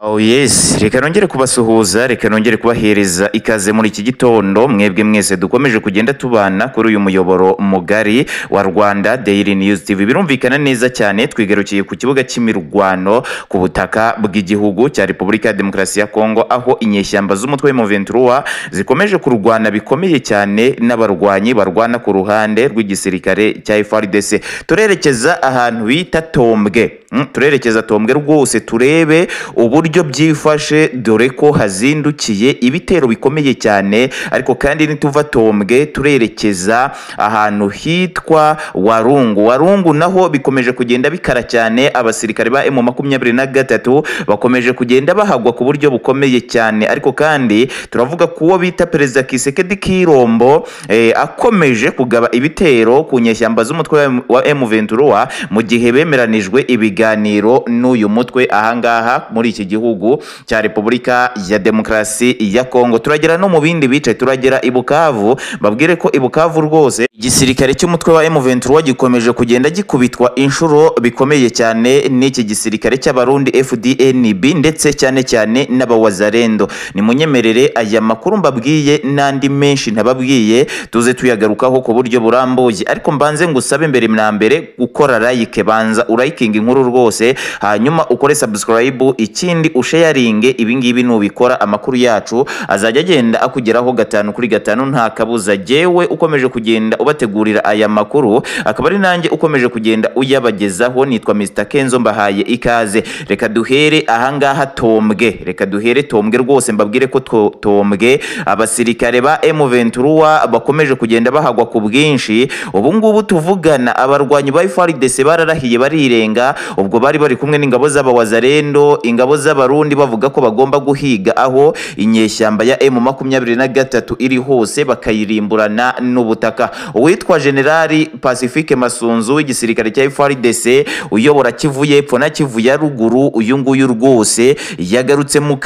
Oh yes, reka nongere kubasuhuza, reka nongere kubahereza ikaze muri iki gitondo mwebwe mwese dukomeje kugenda tubana kuri uyu muyoboro mugari wa Rwanda Daily News TV. Birumvikana neza cyane twigarukiye ku kibuga cy'imirwano ku butaka bw'igihugu cya Repubulika ya Demokarasi ya Kongo, aho inyeshyamba z'umutwe wa M23 zikomeje kurwana bikomeye cyane n'abarwanyi barwana ku ruhande rw'igisirikare cya FARDC. Turerekeza ahantu bita Tombwe. Turerekeza Tombwe rwose turebe uburyo byifashe, dore ko hazindukiye ibitero bikomeye cyane. Ariko kandi nituva Tombwe turerekeza ahantu hitwa Warungu naho bikomeje kugenda bikara cyane. Abasirikare ba M23 bakomeje kugenda bahagwa ku buryo bukomeye cyane. Ariko kandi turavuga kuwo bita Perezida Kisekedi Kirombo akomeje kugaba ibitero ku nyeshyamba z'umutwe wa M23 mu gihe bemeranijwe ibiganiro n'uyu mutwe ahangaha muri iki gihugu cya Repubulika ya Demokarasi ya Kongo. Turagera no mu bindi bice, turagera i Bukavu. Babwire ko i Bukavu rwose igisirikare cy'umutwe wa M23 gikomeje kugenda gikubitwa inshuro bikomeye cyane n'iki gisirikare cy'abarundi FDNB ndetse cyane cyane n'abawazarendo. Ni munyemerere aya makuru mbabwiye n'andi menshi ntababwiye tuze tuyagarukaho ku buryo burambuye. Ariko mbanze ngusabe mbere na mbere gukora like, banza urayikinga inkuru rwose, hanyuma ukore subscribe, ikindi usharinge. Ibingibi nubikora amakuru yacu azajya agenda akugeraho 5 kuri 5 nta kabuza. Jewe ukomeje kugenda ubategurira aya makuru, akaba ari nanjye ukomeje kugenda uyabagezaho. Nitwa Mr Kenzo, mbahaye ikaze. Reka duhere ahangaha Tombwe, reka duhere Tombwe rwose. Mbabwire ko Tombwe abasirikare ba M23 bakomeje kugenda bahagwa ku bwinshi. Ubu ngubu tuvugana abarwanyi ba FARDC bararahiye barirenga, ubwo bari kumwe n'ingabo z'abawazarendo, ingabo z'abarundi bavuga ko bagomba guhiga aho inyeshyamba ya M23 iri hose bakayirimburana n'ubutaka. Uwitwa Generali Pacifique Masunzu w'igisirikare cya FARDC uyobora Kivu y'Epfo na Kivu ya Ruguru, uyu nguyu rwose yagarutse mu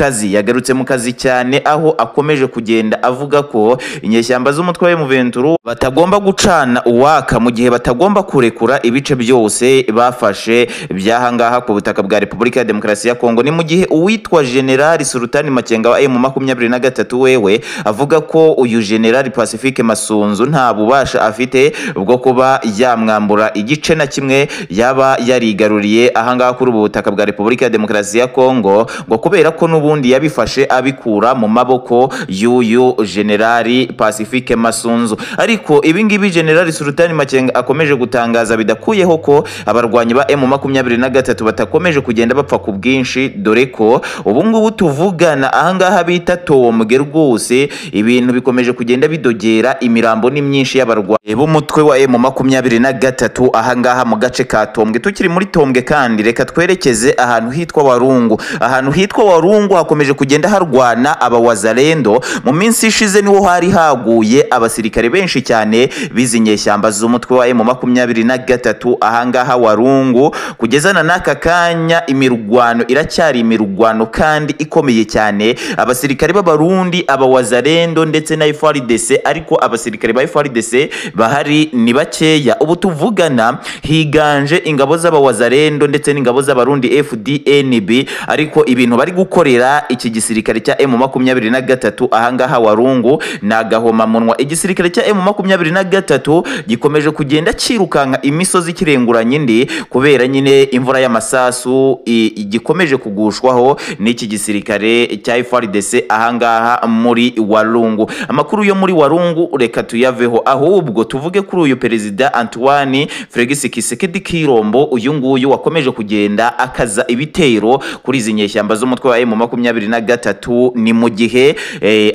kazi cyane, aho akomeje kugenda avuga ko inyeshyamba z'umutwe wa M23 batagomba gucana uwaka mu gihe batagomba kurekura ibice byose bafashe byahangaha ku butaka bwa Repubulika ya Demokarasi ya Kongo. Ni mu gihe uwitwa Generali Sultani Makenga wa M23 wewe avuga ko uyu Generali Pacifique Masunzu nta bubasha afite bwo kuba yamwambura igice na kimwe yaba yarigaruriye ahangaha kuri ubu butaka bwa Repubulika ya Demokarasi ya Kongo, ngo kubera ko nubundi yabifashe abikura mu maboko y'uyu Generali Pacifique Masunzu. Ariko ibingibi Generali Sultani Makenga akomeje gutangaza bidakuyeho ko abarwanyi ba M23 batakomeje kugenda bapfa ku bwinshi, dore ko ubu ngubu tuvugana ahangaha bita Tombwe rwose ibintu bikomeje kugenda bidogera. Imirambo ni myinshi y'abarwanyi b'umutwe wa M23 ahangaha mu gace ka Tombwe. Tukiri muri Tombwe kandi reka twerekeze ahantu hitwa Warungu. Ahantu hitwa Warungu hakomeje kugenda harwana abawazarendo. Mu minsi ishize niho hari haguye abasirikare benshi cyane bizinyeshyamba z'umutwe wa M23 ahangaha Warungu. Kugezana n'aka kanya imirwano iracyari imirwano kandi ikomeye cyane. Abasirikare b'abarundi, abawazarendo ndetse na FARDC, ariko abasirikare ba FARDC bahari ni bakeya. Ubu tuvugana higanje ingabo z'abawazarendo ndetse n'ingabo z'abarundi FDNB, ariko ibintu bari gukorera iki gisirikare cya M23 ahangaha Warungu nagahoma munwa. Igisirikare cya M23 gikomeje kugenda cirukanka imisozi kirenguranye indi kubera nyine imvura y'amasasu igikomeje kugushwaho n'iki gisirikare cya FARDC ahangaha muri Warungu. Amakuru yo muri Warungu reka tuyaveho, ahubwo tuvuge kuri uyu Perezida Antoine Felix Kisekedi Kirombo. Uyu nguyu wakomeje kugenda akaza ibitero kuri izi nyeshyamba z'umutwe wa M23. Ni mu gihe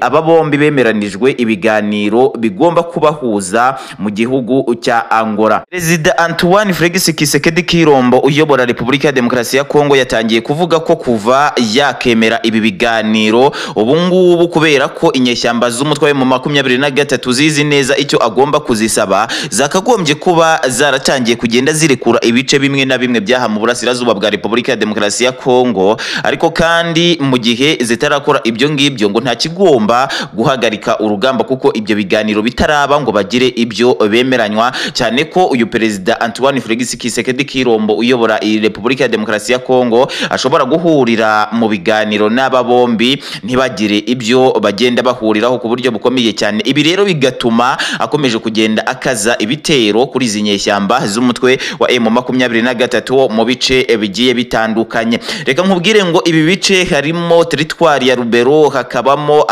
aba bombi bemeranijwe ibiganiro bigomba kubahuza mu gihugu cya Angola. Perezida Antoine Felix Kisekedi Kirombo uyobora Repubulika ya Demokarasi ya Kongo yatangiye kuvuga ko kuva yakemera ibi biganiro ubu ngubu, kubera ko inyeshyamba z'umutwe wa M23 zizi neza icyo agomba kuzisaba, zakagombye kuba zaratangiye kugenda zirekura ibice bimwe na bimwe byaha mu burasirazuba bwa Repubulika ya Demokarasi ya Kongo. Ariko kandi mu gihe zitarakora ibyo ngibyo ngo nta kigomba guhagarika urugamba, kuko ibyo biganiro bitaraba ngo bagire ibyo bemeranywa, cyane ko uyu Perezida Antoine Felix Kisekedi Kirombo uyobora iyi Repubulika ya Demokarasi ya Kongo ashobora guhura bahurira mu biganiro n'aba bombi ntibagire ibyo bagenda bahuriraho ku buryo bukomeye cyane. Ibi rero bigatuma akomeje kugenda akaza ibitero kuri izi nyeshyamba z'umutwe wa M23 mu bice bigiye bitandukanye. Reka nkubwire ngo ibi bice harimo teritwari ya Rubero, hakabamo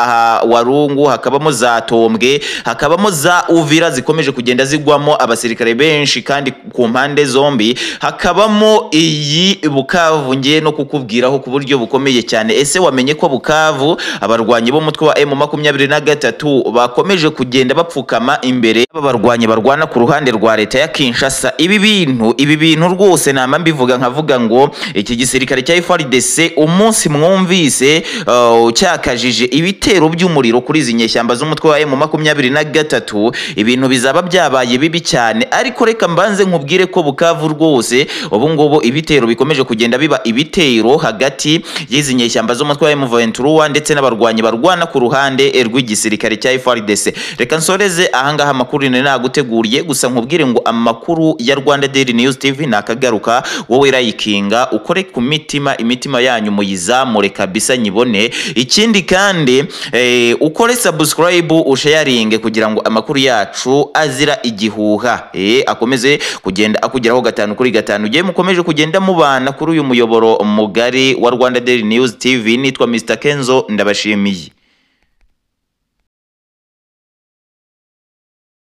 Warungu, hakabamo za Tombwe, hakabamo za Uvira zikomeje kugenda zigwamo abasirikare benshi kandi ku mpande zombi, hakabamo iyi Bukavu ngiye no kukubwiraho ku buryo bukomeye cyane. Ese wamenye ko Bukavu abarwanyi b'umutwe wa M23 bakomeje kugenda bapfukama imbere y'abarwanyi barwana ku ruhande rwa leta ya Kinshasa? Ibi bintu rwose nama mbivuga nkavuga ngo iki gisirikare cya FARDC umunsi mwumvise cyakajije ibitero by'umuriro kuri izi nyeshyamba z'umutwe wa M23, ibintu bizaba byabaye bibi cyane. Ariko reka mbanze nkubwire ko Bukavu rwose ubu ngubu ibitero bikomeje kugenda biba ibitero hagati y'izi nyeshyamba z'umutwe wa M23 ndetse n'abarwanyi barwana ku ruhande rw'igisirikare cya FARDC. Reka nsoreze ahangaha amakuru naguteguriye, gusa nkubwire ngo amakuru ya Rwanda Daily News TV nakagaruka, wowe rayikinga ukore ku imitima yanyu muyizamure kabisa nyibone. Ikindi kandi ukore subscribe usharinge kugira ngo amakuru yacu azira igihuha akomeze kugenda akugeraho 5 kuri 5. Ugiye mukomeje kugenda mubana kuri uyu muyoboro mugari wa Rwanda Daily News TV. Nitwa Mr Kenzo, ndabashimiye.